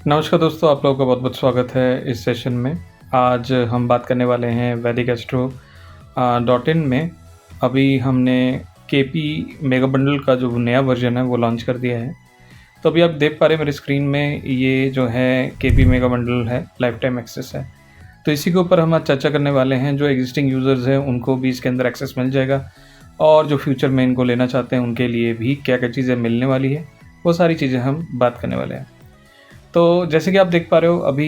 नमस्कार दोस्तों, आप लोगों का बहुत-बहुत स्वागत है इस सेशन में। आज हम बात करने वाले हैं वैदिक एस्ट्रो .in में अभी हमने केपी मेगा बंडल का जो नया वर्ज़न है वो लॉन्च कर दिया है। तो अभी आप देख पा रहे हैं मेरी स्क्रीन में ये जो है केपी मेगा बंडल है, लाइफ टाइम एक्सेस है। तो इसी के ऊपर हम आज चर्चा करने वाले हैं। जो एग्जिस्टिंग यूज़र्स हैं उनको भी इसके अंदर एक्सेस मिल जाएगा और जो फ्यूचर में इनको लेना चाहते हैं उनके लिए भी क्या-क्या चीज़ें मिलने वाली है, वो सारी चीज़ें हम बात करने वाले हैं। तो जैसे कि आप देख पा रहे हो अभी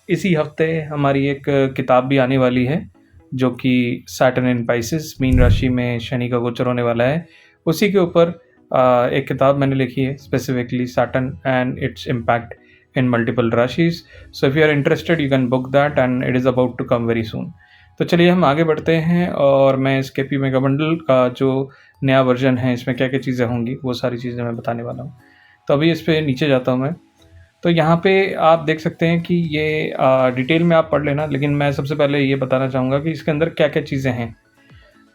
इसी हफ्ते हमारी एक किताब भी आने वाली है जो कि सैटर्न इन पाइसेस मीन राशि में शनि का गोचर होने वाला है। उसी के ऊपर एक किताब मैंने लिखी है specifically Saturn and its impact in multiple राशिज। So if you are interested you can book that and it is about to come very soon. तो चलिए हम आगे बढ़ते हैं और मैं इस केपी मेगा बंडल का जो नया वर्जन है इसमें क्या क्या चीज़ें होंगी वो सारी चीज़ें मैं बताने वाला हूँ। तो अभी इस पर नीचे जाता हूँ मैं। तो यहाँ पे आप देख सकते हैं कि ये डिटेल में आप पढ़ लेना, लेकिन मैं सबसे पहले ये बताना चाहूँगा कि इसके अंदर क्या-क्या चीज़ें हैं।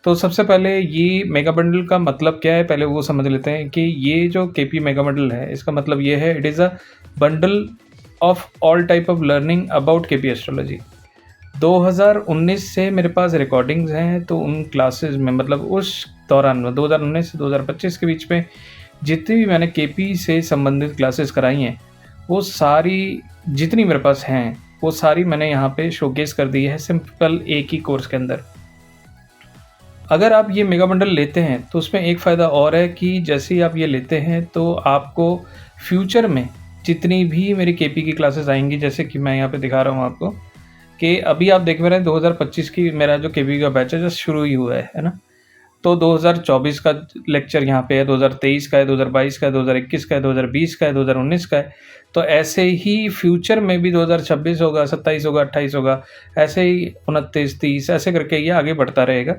तो सबसे पहले ये मेगा बंडल का मतलब क्या है, पहले वो समझ लेते हैं कि ये जो केपी मेगा बंडल है, इसका मतलब ये है it is a bundle of all type of learning about KP astrology. 2019 से मेरे पास रिकॉर्डिंग्स हैं, तो उन क्लासेस में मतलब उस दौरान में 2019 से 2025 के बीच में जितनी भी मैंने केपी से संबंधित क्लासेस कराई हैं, वो सारी जितनी मेरे पास हैं, वो सारी मैंने यहाँ पे शोकेस कर दी है सिंपल एक ही कोर्स के अंदर। अगर आप ये मेगा बंडल लेते हैं तो उसमें एक फ़ायदा और है कि जैसे ही आप ये लेते हैं तो आपको फ्यूचर में जितनी भी मेरी केपी की क्लासेस आएंगी, जैसे कि मैं यहाँ पे दिखा रहा हूँ आपको कि अभी आप देख रहे हैं 2025 की मेरा जो केपी का बैच है जस्ट शुरू ही हुआ है ना। तो 2024 का लेक्चर यहाँ पे है, 2023 का है, 2022 का है, 2021 का है, 2020 का है, 2019 का है। तो ऐसे ही फ्यूचर में भी 2026 होगा, 27 होगा, 28 होगा, ऐसे ही 29, 30 ऐसे करके ये आगे बढ़ता रहेगा।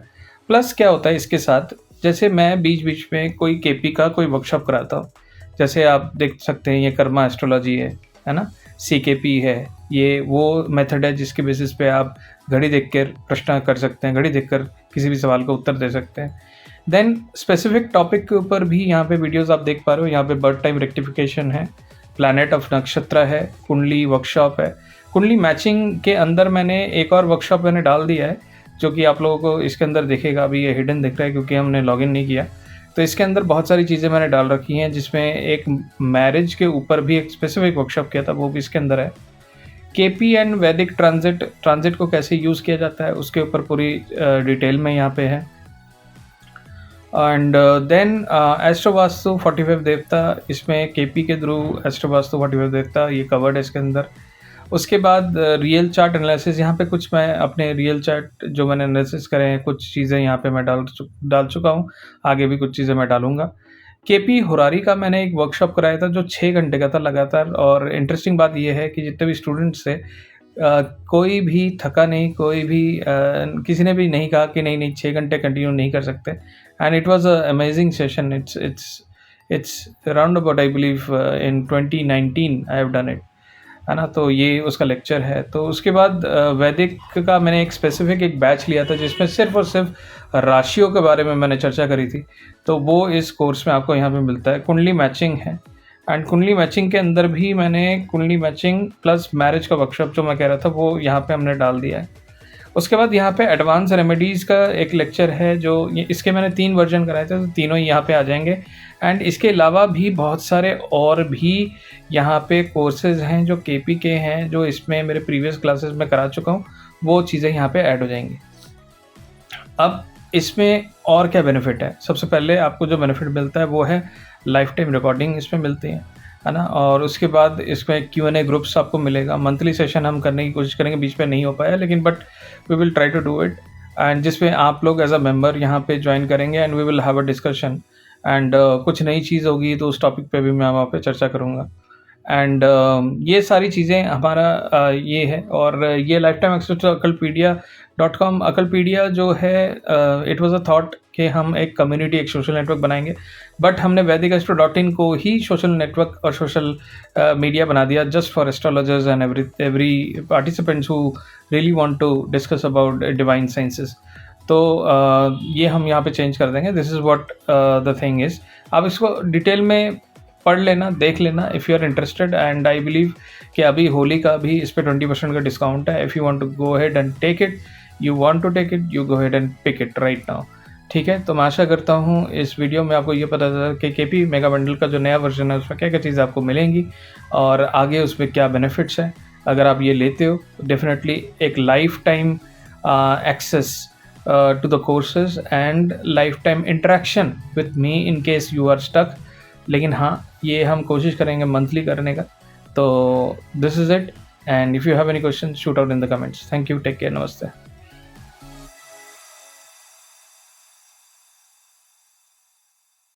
प्लस क्या होता है इसके साथ, जैसे मैं बीच-बीच में कोई केपी का कोई वर्कशॉप कराता हूँ। जैसे आप देख सकते हैं ये कर्मा एस्ट्रोलॉजी है ना? सीकेपी है, ये वो मेथड है जिसके बेसिस पे आप घड़ी देखकर प्रश्न कर सकते हैं, घड़ी देखकर किसी भी सवाल का उत्तर दे सकते हैं। देन स्पेसिफिक टॉपिक के ऊपर भी यहाँ पे वीडियोस आप देख पा रहे हो। यहाँ पे बर्थ टाइम रेक्टिफिकेशन है, प्लैनेट ऑफ नक्षत्र है, कुंडली वर्कशॉप है। कुंडली मैचिंग के अंदर मैंने एक और वर्कशॉप मैंने डाल दिया है जो कि आप लोगों को इसके अंदर दिखेगा। अभी ये हिडन दिख रहा है क्योंकि हमने लॉगिन नहीं किया। तो इसके अंदर बहुत सारी चीज़ें मैंने डाल रखी हैं, जिसमें एक मैरिज के ऊपर भी एक स्पेसिफिक वर्कशॉप किया था, वो भी इसके अंदर है। केपी एंड वैदिक ट्रांजिट को कैसे यूज़ किया जाता है उसके ऊपर पूरी डिटेल में यहाँ पे है। एंड देन एस्ट्रोवास्तु 45 देवता, इसमें केपी के थ्रू एस्ट्रोवास्तु 45 देवता ये कवर्ड है इसके अंदर। उसके बाद रियल चार्ट एनालिसिस, यहाँ पे कुछ मैं अपने रियल चार्ट जो मैंने एनालिसिस करे हैं कुछ चीज़ें यहाँ पे मैं डाल चुका हूँ, आगे भी कुछ चीज़ें मैं डालूँगा। केपी होरारी का मैंने एक वर्कशॉप कराया था जो 6 घंटे का था लगातार। और इंटरेस्टिंग बात ये है कि जितने भी स्टूडेंट्स थे कोई भी थका नहीं, कोई भी किसी ने भी नहीं कहा कि नहीं 6 घंटे कंटिन्यू नहीं कर सकते। And it was a amazing session. It's around about I believe in 2019 I have done it, है ना। तो ये उसका लेक्चर है। तो उसके बाद वैदिक का मैंने एक स्पेसिफिक एक बैच लिया था जिसमें सिर्फ और सिर्फ राशियों के बारे में मैंने चर्चा करी थी। तो वो इस कोर्स में आपको यहाँ पे मिलता है। कुंडली मैचिंग है, एंड कुंडली मैचिंग के अंदर भी मैंने कुंडली मैचिंग प्लस मैरिज का वर्कशॉप जो मैं कह रहा था वो यहाँ पे हमने डाल दिया है। उसके बाद यहाँ पे एडवांस रेमेडीज़ का एक लेक्चर है जो इसके मैंने 3 वर्जन कराए थे, तो तीनों ही यहाँ पे आ जाएंगे। एंड इसके अलावा भी बहुत सारे और भी यहाँ पे कोर्सेज़ हैं जो केपी के हैं, जो इसमें मेरे प्रीवियस क्लासेस में करा चुका हूँ, वो चीज़ें यहाँ पे ऐड हो जाएंगी। अब इसमें और क्या बेनिफिट है, सबसे पहले आपको जो बेनिफिट मिलता है वो है लाइफ टाइम रिकॉर्डिंग इसमें मिलती है ना। और उसके बाद इसमें Q&A ग्रुप्स आपको मिलेगा। मंथली सेशन हम करने की कोशिश करेंगे, बीच में नहीं हो पाया लेकिन but we will try to do it. And जिसमें आप लोग एज अ मेंबर यहाँ पे ज्वाइन करेंगे and we will have a discussion. And कुछ नई चीज़ होगी तो उस टॉपिक पे भी मैं वहाँ पे चर्चा करूँगा। एंड ये सारी चीज़ें हमारा ये है। और ये लाइफ टाइम एक्सेस टू अकलपीडिया.com, अकलपीडिया जो है इट वाज अ थॉट कि हम एक कम्युनिटी, एक सोशल नेटवर्क बनाएंगे, बट हमने वैदिक एस्ट्रो.in को ही सोशल नेटवर्क और सोशल मीडिया बना दिया just for astrologers and every participants who really want to discuss about divine sciences. तो ये हम यहाँ पे चेंज कर देंगे। This is what the thing is. आप इसको डिटेल में पढ़ लेना, देख लेना if you are interested, and I believe कि अभी होली का भी इस पे 20% का डिस्काउंट है। If you want to go ahead and take it, you want to take it, you go ahead and pick it right now. ठीक है, तो मैं आशा करता हूँ इस वीडियो में आपको ये पता चला कि केपी मेगा बंडल का जो नया वर्जन है उसमें क्या-क्या चीज़ें आपको मिलेंगी और आगे उसमें क्या बेनिफिट्स हैं। अगर आप ये लेते हो तो डेफ़िनेटली एक lifetime access to the courses and lifetime interaction with me in case you are stuck। लेकिन हाँ, ये हम कोशिश करेंगे मंथली करने का। तो this is it, and if you have any question shoot out in the comments. Thank you, take care, नमस्ते।